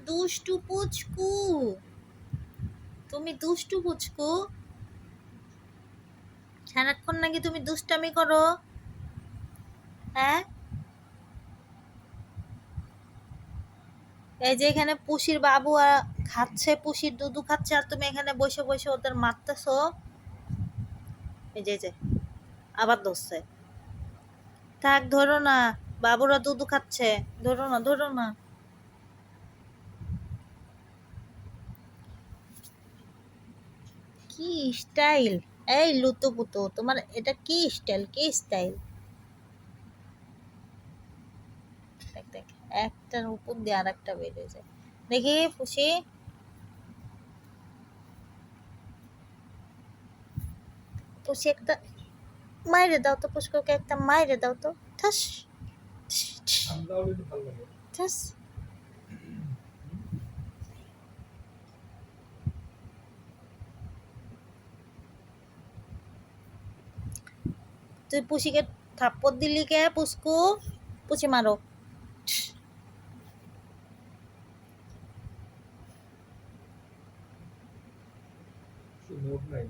দুষ্টু পুচকু, তুমি দুষ্টু পুচকু, সারাক্ষণ নাকি তুমি দুষ্টামি করো। হ্যাঁ, এই যে এখানে পুষির বাবু খাচ্ছে, পুষির দুধু খাচ্ছে, আর তুমি এখানে বসে বসে ওদের মারতেছো। এই যে আবার ধরছে। থাক, ধরো না, বাবুরা দুধু খাচ্ছে, ধরো না, ধরো না। কি স্টাইল! এই লুতুপুতু, তোমার এটা কি স্টাইল, কি স্টাইল! দেখ দেখ, একটার উপর দিয়ে আর একটা বেড়ে যায়। দেখি পুষি, পুষি একটা মাইরে দাও তো, পুষ্ককে একটা মাইরে দাও তো। ঠাস ঠাস। তুই পুষিকে থাপ্পড় দিলি কে পুষ্কু? পুষি মারো।